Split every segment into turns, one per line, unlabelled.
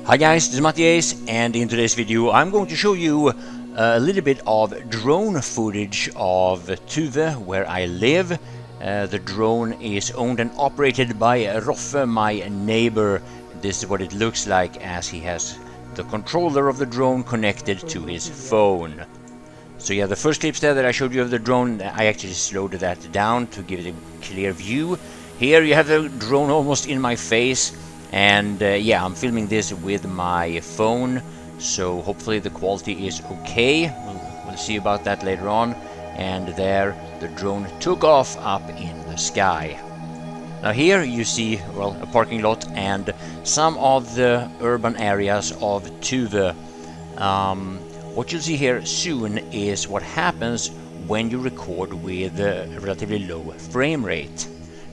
Hi guys, this is MattiAce, and in today's video I'm going to show you a little bit of drone footage of Tuve, where I live. The drone is owned and operated by Roffe, my neighbor. This is what it looks like as he has the controller of the drone connected to his phone. So yeah, the first clips there that I showed you of the drone, I actually slowed that down to give it a clear view. Here you have the drone almost in my face. And yeah, I'm filming this with my phone, so hopefully the quality is okay. We'll see about that later on. And there the drone took off up in the sky. Now here you see, well, a parking lot and some of the urban areas of Tuve. What you'll see here soon is what happens when you record with a relatively low frame rate.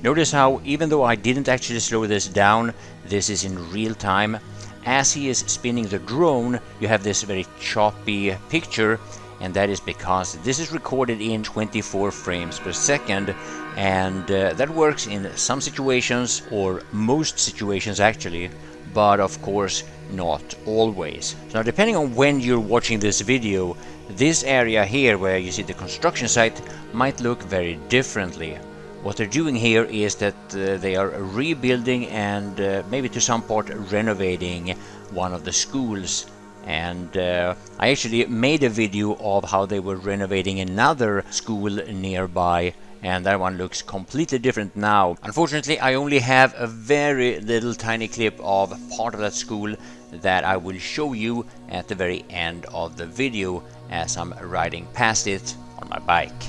Notice how, even though I didn't actually slow this down, this is in real time. As he is spinning the drone, you have this very choppy picture, and that is because this is recorded in 24 frames per second, and that works in some situations, or most situations actually, but of course not always. So now, depending on when you're watching this video, this area here where you see the construction site might look very differently. What they're doing here is that they are rebuilding and maybe to some part renovating one of the schools. And I actually made a video of how they were renovating another school nearby, and that one looks completely different now. Unfortunately, I only have a very little tiny clip of part of that school that I will show you at the very end of the video as I'm riding past it on my bike.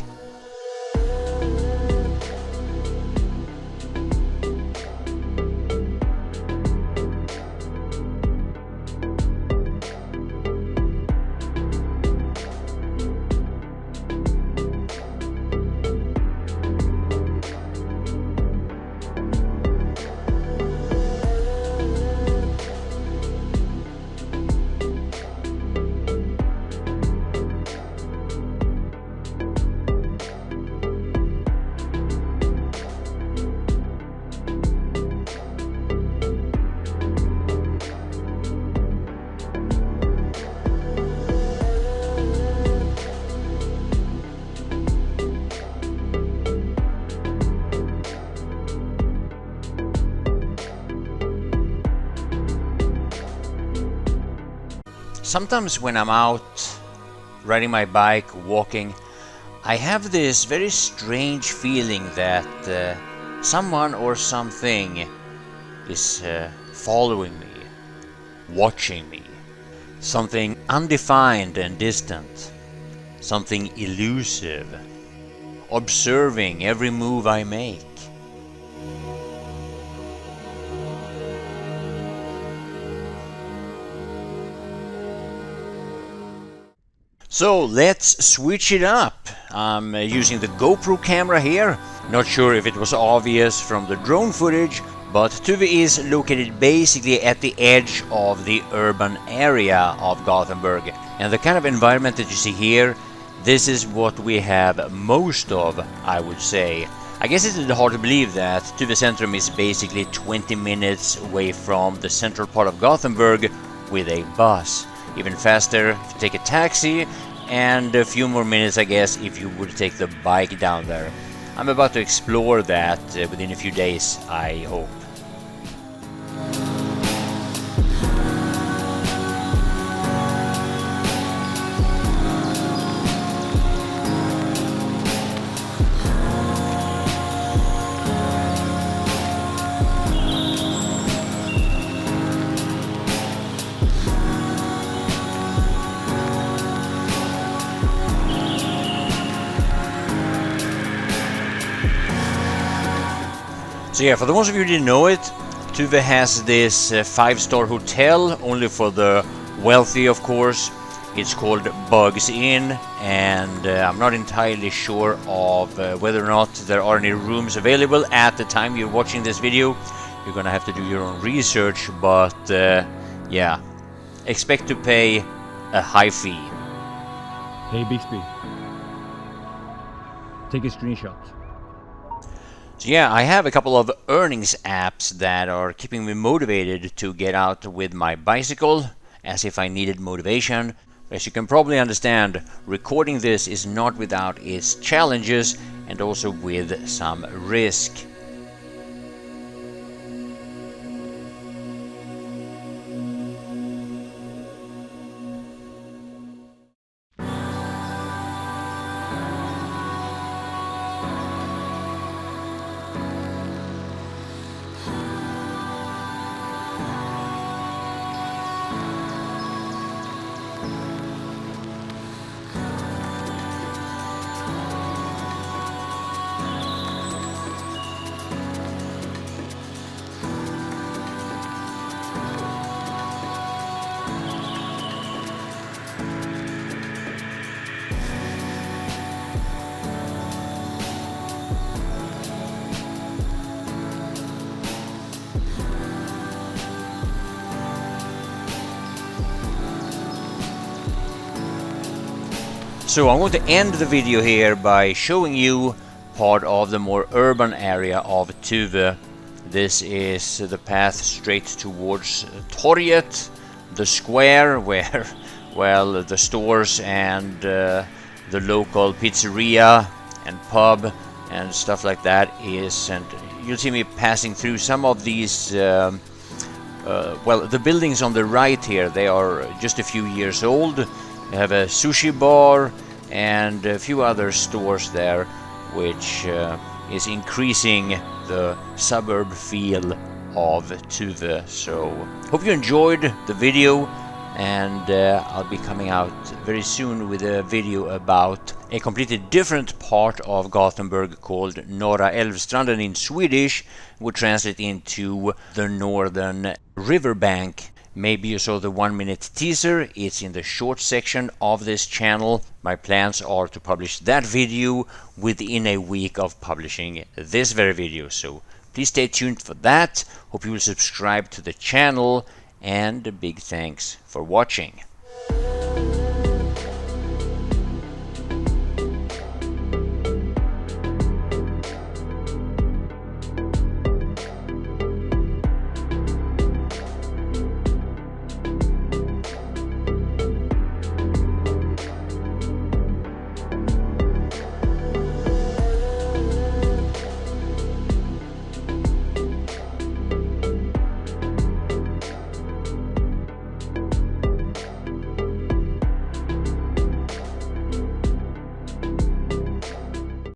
Sometimes when I'm out riding my bike, walking, I have this very strange feeling that someone or something is following me, watching me. Something undefined and distant, something elusive, observing every move I make. So let's switch it up. I'm using the GoPro camera here. Not sure if it was obvious from the drone footage, but Tuve is located basically at the edge of the urban area of Gothenburg. And the kind of environment that you see here, this is what we have most of, I would say. I guess it's hard to believe that Tuve Centrum is basically 20 minutes away from the central part of Gothenburg with a bus. Even faster if you take a taxi, and a few more minutes, I guess, if you would take the bike down there. I'm about to explore that within a few days, I hope. So yeah, for the ones of you who didn't know it, Tuve has this 5-star hotel, only for the wealthy of course. It's called Bugs Inn, and I'm not entirely sure of whether or not there are any rooms available at the time you're watching this video. You're gonna have to do your own research, but yeah, expect to pay a high fee.
Hey Bixby, take a screenshot.
So yeah, I have a couple of earnings apps that are keeping me motivated to get out with my bicycle, as if I needed motivation. As you can probably understand, recording this is not without its challenges and also with some risk. So I'm going to end the video here by showing you part of the more urban area of Tuve. This is the path straight towards Torget, the square where, well, the stores and the local pizzeria and pub and stuff like that is. And you'll see me passing through some of these well, the buildings on the right here, they are just a few years old. You have a sushi bar and a few other stores there, which is increasing the suburb feel of Tuve. So hope you enjoyed the video, and I'll be coming out very soon with a video about a completely different part of Gothenburg called Norra Älvstranden in Swedish, would translate into the northern riverbank. Maybe you saw the 1-minute teaser. It's in the short section of this channel. My plans are to publish that video within a week of publishing this very video, so please stay tuned for that. Hope you will subscribe to the channel, and a big thanks for watching.